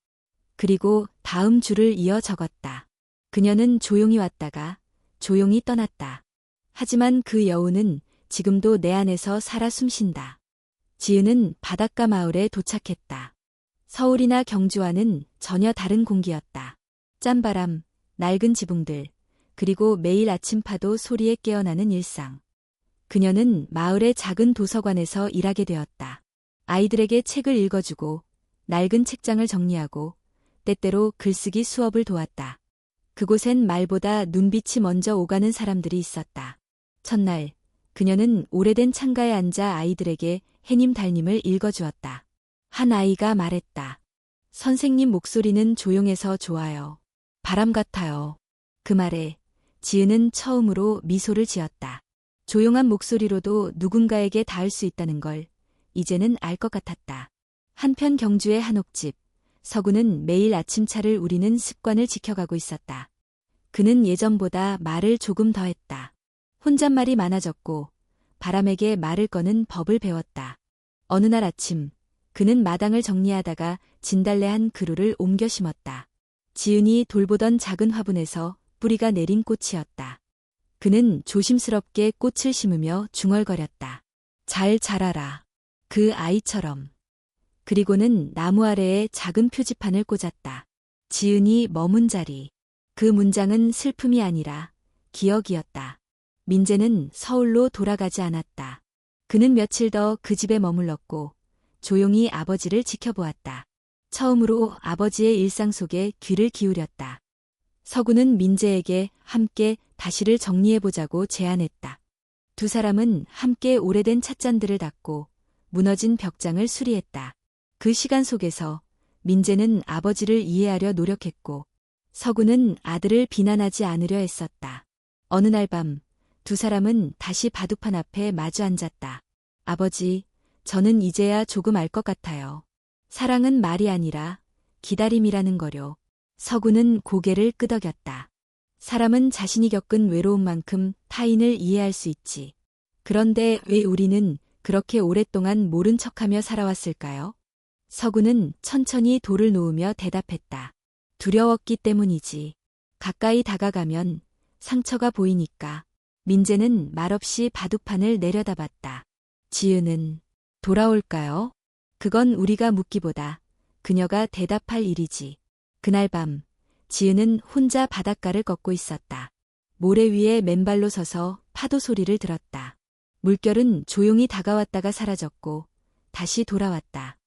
그리고 다음 줄을 이어 적었다. 그녀는 조용히 왔다가 조용히 떠났다. 하지만 그 여운은 지금도 내 안에서 살아 숨쉰다. 지은은 바닷가 마을에 도착했다. 서울이나 경주와는 전혀 다른 공기였다. 짠바람, 낡은 지붕들, 그리고 매일 아침 파도 소리에 깨어나는 일상. 그녀는 마을의 작은 도서관에서 일하게 되었다. 아이들에게 책을 읽어주고 낡은 책장을 정리하고 때때로 글쓰기 수업을 도왔다. 그곳엔 말보다 눈빛이 먼저 오가는 사람들이 있었다. 첫날, 그녀는 오래된 창가에 앉아 아이들에게 해님 달님을 읽어주었다. 한 아이가 말했다. 선생님 목소리는 조용해서 좋아요. 바람 같아요. 그 말에 지은은 처음으로 미소를 지었다. 조용한 목소리로도 누군가에게 닿을 수 있다는 걸 이제는 알 것 같았다. 한편 경주의 한옥집, 서구는 매일 아침차를 우리는 습관을 지켜가고 있었다. 그는 예전보다 말을 조금 더 했다. 혼잣말이 많아졌고 바람에게 말을 거는 법을 배웠다. 어느 날 아침, 그는 마당을 정리하다가 진달래 한 그루를 옮겨 심었다. 지은이 돌보던 작은 화분에서 뿌리가 내린 꽃이었다. 그는 조심스럽게 꽃을 심으며 중얼거렸다. 잘 자라라. 그 아이처럼. 그리고는 나무 아래에 작은 표지판을 꽂았다. 지은이 머문 자리. 그 문장은 슬픔이 아니라 기억이었다. 민재는 서울로 돌아가지 않았다. 그는 며칠 더 그 집에 머물렀고 조용히 아버지를 지켜보았다. 처음으로 아버지의 일상 속에 귀를 기울였다. 서구는 민재에게 함께 다시를 정리해보자고 제안했다. 두 사람은 함께 오래된 찻잔들을 닦고 무너진 벽장을 수리했다. 그 시간 속에서 민재는 아버지를 이해하려 노력했고 서구는 아들을 비난하지 않으려 애썼다. 어느 날 밤 두 사람은 다시 바둑판 앞에 마주 앉았다. 아버지, 저는 이제야 조금 알 것 같아요. 사랑은 말이 아니라 기다림이라는 거요. 서구는 고개를 끄덕였다. 사람은 자신이 겪은 외로움만큼 타인을 이해할 수 있지. 그런데 왜 우리는 그렇게 오랫동안 모른 척하며 살아왔을까요? 서구는 천천히 돌을 놓으며 대답했다. 두려웠기 때문이지. 가까이 다가가면 상처가 보이니까. 민재는 말없이 바둑판을 내려다봤다. 지은은 돌아올까요? 그건 우리가 묻기보다 그녀가 대답할 일이지. 그날 밤 지은은 혼자 바닷가를 걷고 있었다. 모래 위에 맨발로 서서 파도 소리를 들었다. 물결은 조용히 다가왔다가 사라졌고 다시 돌아왔다.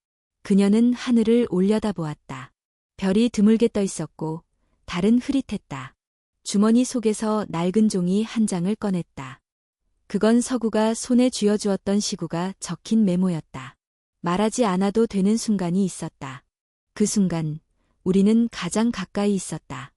그녀는 하늘을 올려다보았다. 별이 드물게 떠 있었고 달은 흐릿했다. 주머니 속에서 낡은 종이 한 장을 꺼냈다. 그건 서구가 손에 쥐어주었던 시구가 적힌 메모였다. 말하지 않아도 되는 순간이 있었다. 그 순간 우리는 가장 가까이 있었다.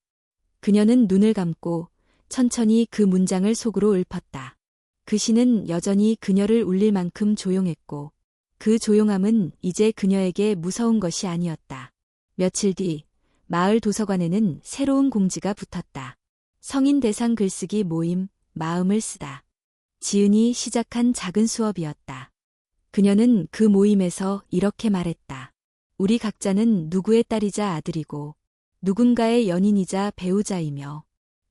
그녀는 눈을 감고 천천히 그 문장을 속으로 읊었다. 그 시는 여전히 그녀를 울릴 만큼 조용했고 그 조용함은 이제 그녀에게 무서운 것이 아니었다. 며칠 뒤 마을 도서관에는 새로운 공지가 붙었다. 성인 대상 글쓰기 모임 마음을 쓰다. 지은이 시작한 작은 수업이었다. 그녀는 그 모임에서 이렇게 말했다. 우리 각자는 누구의 딸이자 아들이고 누군가의 연인이자 배우자이며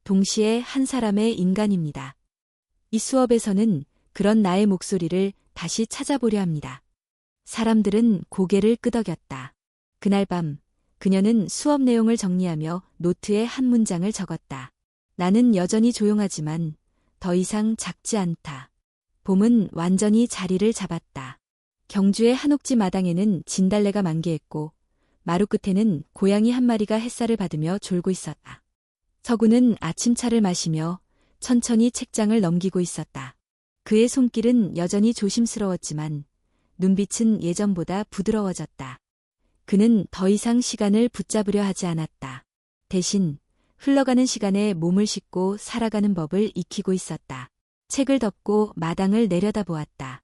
동시에 한 사람의 인간입니다. 이 수업에서는 그런 나의 목소리를 다시 찾아보려 합니다. 사람들은 고개를 끄덕였다. 그날 밤 그녀는 수업 내용을 정리하며 노트에 한 문장을 적었다. 나는 여전히 조용하지만 더 이상 작지 않다. 봄은 완전히 자리를 잡았다. 경주의 한옥지 마당에는 진달래가 만개했고 마루 끝에는 고양이 한 마리가 햇살을 받으며 졸고 있었다. 서구는 아침차를 마시며 천천히 책장을 넘기고 있었다. 그의 손길은 여전히 조심스러웠지만 눈빛은 예전보다 부드러워졌다. 그는 더 이상 시간을 붙잡으려 하지 않았다. 대신 흘러가는 시간에 몸을 싣고 살아가는 법을 익히고 있었다. 책을 덮고 마당을 내려다보았다.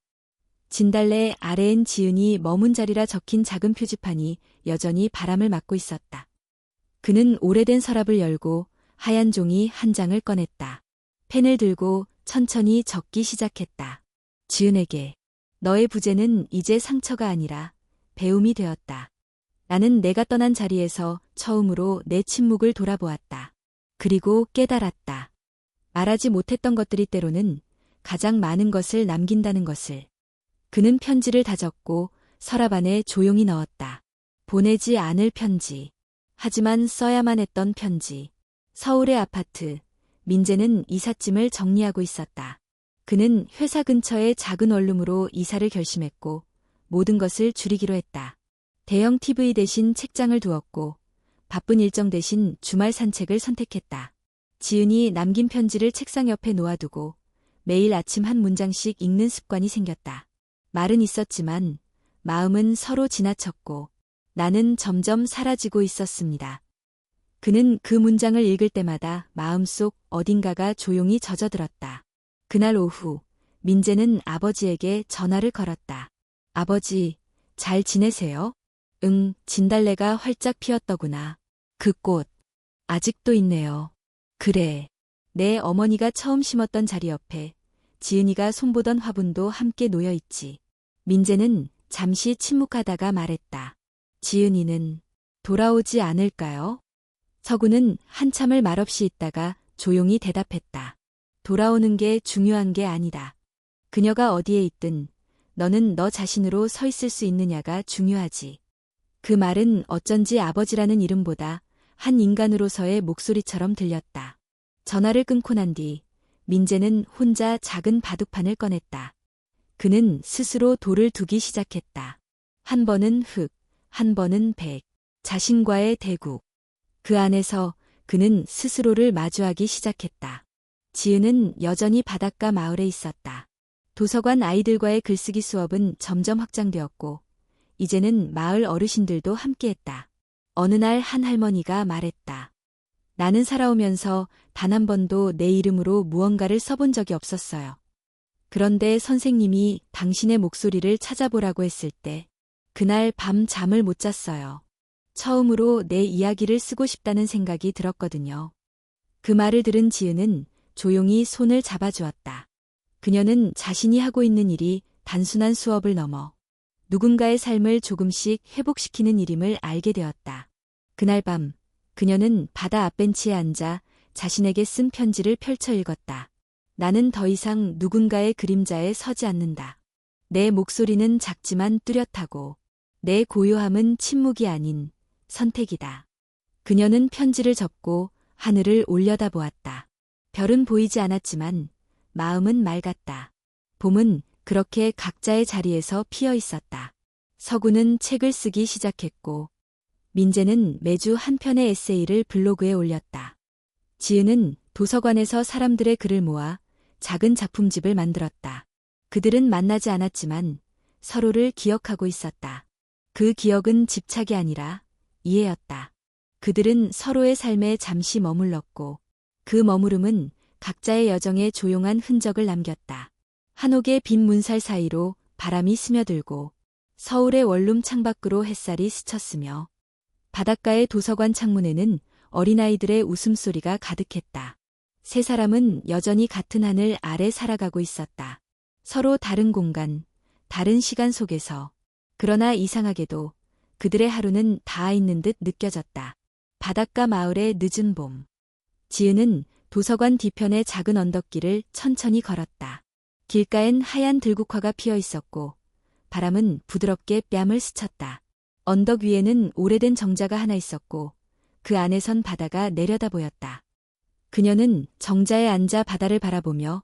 진달래 아래엔 지은이 머문 자리라 적힌 작은 표지판이 여전히 바람을 맞고 있었다. 그는 오래된 서랍을 열고 하얀 종이 한 장을 꺼냈다. 펜을 들고 천천히 적기 시작했다. 지은에게 너의 부재는 이제 상처가 아니라 배움이 되었다. 나는 내가 떠난 자리에서 처음으로 내 침묵을 돌아보았다. 그리고 깨달았다. 말하지 못했던 것들이 때로는 가장 많은 것을 남긴다는 것을. 그는 편지를 다졌고 서랍 안에 조용히 넣었다. 보내지 않을 편지. 하지만 써야만 했던 편지. 서울의 아파트. 민재는 이삿짐을 정리하고 있었다. 그는 회사 근처의 작은 원룸으로 이사를 결심했고 모든 것을 줄이기로 했다. 대형 TV 대신 책장을 두었고 바쁜 일정 대신 주말 산책을 선택했다. 지은이 남긴 편지를 책상 옆에 놓아두고 매일 아침 한 문장씩 읽는 습관이 생겼다. 말은 있었지만 마음은 서로 지나쳤고 나는 점점 사라지고 있었습니다. 그는 그 문장을 읽을 때마다 마음속 어딘가가 조용히 젖어들었다. 그날 오후 민재는 아버지에게 전화를 걸었다. 아버지, 잘 지내세요? 응, 진달래가 활짝 피었더구나. 그 꽃, 아직도 있네요. 그래. 내 어머니가 처음 심었던 자리 옆에 지은이가 손보던 화분도 함께 놓여있지. 민재는 잠시 침묵하다가 말했다. 지은이는 돌아오지 않을까요? 서구는 한참을 말없이 있다가 조용히 대답했다. 돌아오는 게 중요한 게 아니다. 그녀가 어디에 있든 너는 너 자신으로 서 있을 수 있느냐가 중요하지. 그 말은 어쩐지 아버지라는 이름보다 한 인간으로서의 목소리처럼 들렸다. 전화를 끊고 난 뒤 민재는 혼자 작은 바둑판을 꺼냈다. 그는 스스로 돌을 두기 시작했다. 한 번은 흑, 한 번은 백. 자신과의 대국. 그 안에서 그는 스스로를 마주하기 시작했다. 지은은 여전히 바닷가 마을에 있었다. 도서관 아이들과의 글쓰기 수업은 점점 확장되었고 이제는 마을 어르신들도 함께했다. 어느 날 한 할머니가 말했다. 나는 살아오면서 단 한 번도 내 이름으로 무언가를 써본 적이 없었어요. 그런데 선생님이 당신의 목소리를 찾아보라고 했을 때 그날 밤 잠을 못 잤어요. 처음으로 내 이야기를 쓰고 싶다는 생각이 들었거든요. 그 말을 들은 지은은 조용히 손을 잡아주었다. 그녀는 자신이 하고 있는 일이 단순한 수업을 넘어 누군가의 삶을 조금씩 회복시키는 일임을 알게 되었다. 그날 밤 그녀는 바다 앞벤치에 앉아 자신에게 쓴 편지를 펼쳐 읽었다. 나는 더 이상 누군가의 그림자에 서지 않는다. 내 목소리는 작지만 뚜렷하고 내 고요함은 침묵이 아닌 선택이다. 그녀는 편지를 접고 하늘을 올려다보았다. 별은 보이지 않았지만 마음은 맑았다. 봄은 그렇게 각자의 자리에서 피어 있었다. 서구는 책을 쓰기 시작했고, 민재는 매주 한 편의 에세이를 블로그에 올렸다. 지은은 도서관에서 사람들의 글을 모아 작은 작품집을 만들었다. 그들은 만나지 않았지만 서로를 기억하고 있었다. 그 기억은 집착이 아니라 이해였다. 그들은 서로의 삶에 잠시 머물렀고 그 머무름은 각자의 여정에 조용한 흔적을 남겼다. 한옥의 빈 문살 사이로 바람이 스며들고 서울의 원룸 창밖으로 햇살이 스쳤으며 바닷가의 도서관 창문에는 어린아이들의 웃음소리가 가득했다. 세 사람은 여전히 같은 하늘 아래 살아가고 있었다. 서로 다른 공간, 다른 시간 속에서. 그러나 이상하게도 그들의 하루는 닿아 있는 듯 느껴졌다. 바닷가 마을의 늦은 봄. 지은은 도서관 뒤편의 작은 언덕길을 천천히 걸었다. 길가엔 하얀 들국화가 피어 있었고 바람은 부드럽게 뺨을 스쳤다. 언덕 위에는 오래된 정자가 하나 있었고 그 안에선 바다가 내려다 보였다. 그녀는 정자에 앉아 바다를 바라보며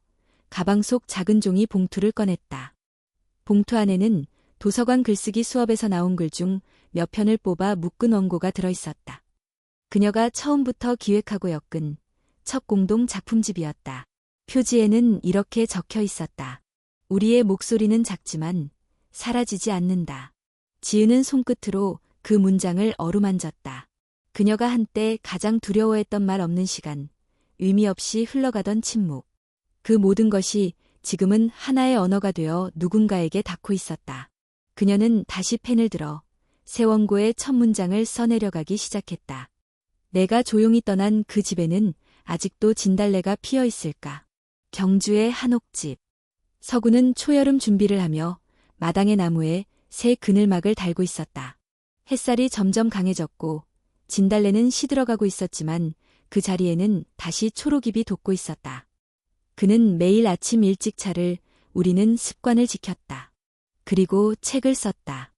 가방 속 작은 종이 봉투를 꺼냈다. 봉투 안에는 도서관 글쓰기 수업에서 나온 글 중 몇 편을 뽑아 묶은 원고가 들어있었다. 그녀가 처음부터 기획하고 엮은 첫 공동 작품집이었다. 표지에는 이렇게 적혀 있었다. 우리의 목소리는 작지만 사라지지 않는다. 지은은 손끝으로 그 문장을 어루만졌다. 그녀가 한때 가장 두려워했던 말 없는 시간, 의미 없이 흘러가던 침묵. 그 모든 것이 지금은 하나의 언어가 되어 누군가에게 닿고 있었다. 그녀는 다시 펜을 들어 새 원고의 첫 문장을 써내려가기 시작했다. 내가 조용히 떠난 그 집에는 아직도 진달래가 피어 있을까? 경주의 한옥집. 서구는 초여름 준비를 하며 마당의 나무에 새 그늘막을 달고 있었다. 햇살이 점점 강해졌고 진달래는 시들어가고 있었지만 그 자리에는 다시 초록잎이 돋고 있었다. 그는 매일 아침 일찍 차를 우리는 습관을 지켰다. 그리고 책을 썼다.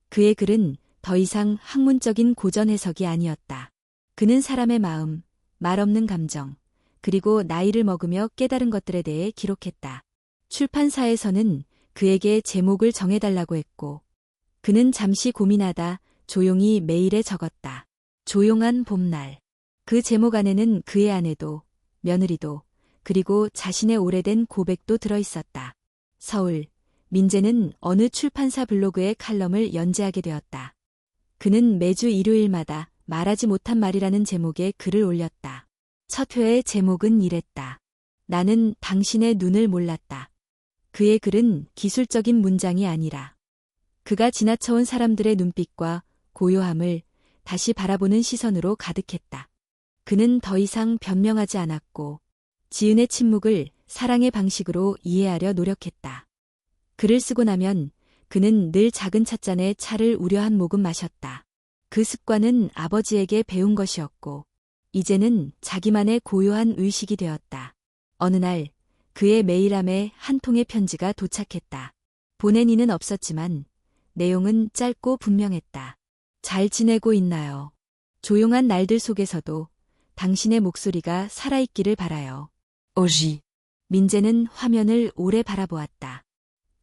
그의 글은 더 이상 학문적인 고전 해석이 아니었다. 그는 사람의 마음, 말없는 감정, 그리고 나이를 먹으며 깨달은 것들에 대해 기록했다. 출판사에서는 그에게 제목을 정해달라고 했고 그는 잠시 고민하다 조용히 메일에 적었다. 조용한 봄날. 그 제목 안에는 그의 아내도 며느리도 그리고 자신의 오래된 고백도 들어있었다. 서울. 민재는 어느 출판사 블로그에 칼럼을 연재하게 되었다. 그는 매주 일요일마다 말하지 못한 말이라는 제목의 글을 올렸다. 첫 회의 제목은 이랬다. 나는 당신의 눈을 몰랐다. 그의 글은 기술적인 문장이 아니라 그가 지나쳐온 사람들의 눈빛과 고요함을 다시 바라보는 시선으로 가득했다. 그는 더 이상 변명하지 않았고 지은의 침묵을 사랑의 방식으로 이해하려 노력했다. 글을 쓰고 나면 그는 늘 작은 찻잔에 차를 우려 한 모금 마셨다. 그 습관은 아버지에게 배운 것이었고 이제는 자기만의 고요한 의식이 되었다. 어느 날 그의 메일함에 한 통의 편지가 도착했다. 보낸 이는 없었지만 내용은 짧고 분명했다. 잘 지내고 있나요? 조용한 날들 속에서도 당신의 목소리가 살아있기를 바라요. 오지. 민재는 화면을 오래 바라보았다.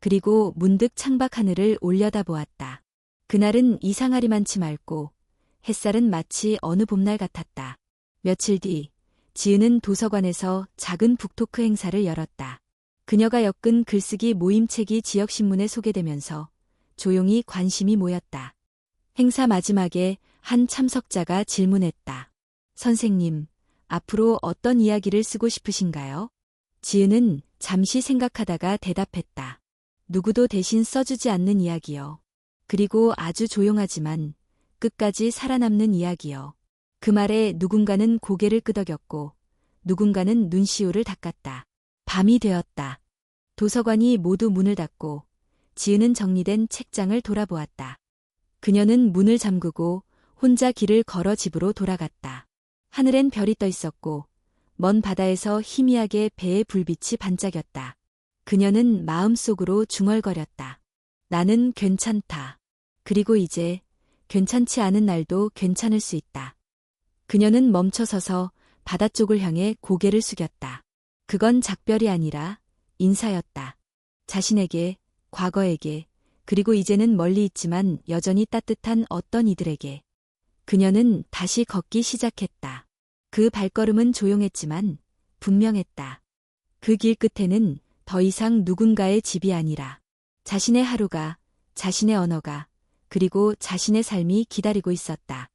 그리고 문득 창밖 하늘을 올려다보았다. 그날은 이상하리만치 맑고 햇살은 마치 어느 봄날 같았다. 며칠 뒤 지은은 도서관에서 작은 북토크 행사를 열었다. 그녀가 엮은 글쓰기 모임책이 지역신문에 소개되면서 조용히 관심이 모였다. 행사 마지막에 한 참석자가 질문했다. 선생님, 앞으로 어떤 이야기를 쓰고 싶으신가요? 지은은 잠시 생각하다가 대답했다. 누구도 대신 써주지 않는 이야기요. 그리고 아주 조용하지만 끝까지 살아남는 이야기요. 그 말에 누군가는 고개를 끄덕였고 누군가는 눈시울을 닦았다. 밤이 되었다. 도서관이 모두 문을 닫고 지은은 정리된 책장을 돌아보았다. 그녀는 문을 잠그고 혼자 길을 걸어 집으로 돌아갔다. 하늘엔 별이 떠 있었고 먼 바다에서 희미하게 배의 불빛이 반짝였다. 그녀는 마음속으로 중얼거렸다. 나는 괜찮다. 그리고 이제 괜찮지 않은 날도 괜찮을 수 있다. 그녀는 멈춰서서 바다 쪽을 향해 고개를 숙였다. 그건 작별이 아니라 인사였다. 자신에게, 과거에게, 그리고 이제는 멀리 있지만 여전히 따뜻한 어떤 이들에게. 그녀는 다시 걷기 시작했다. 그 발걸음은 조용했지만 분명했다. 그 길 끝에는 더 이상 누군가의 집이 아니라 자신의 하루가, 자신의 언어가, 그리고 자신의 삶이 기다리고 있었다.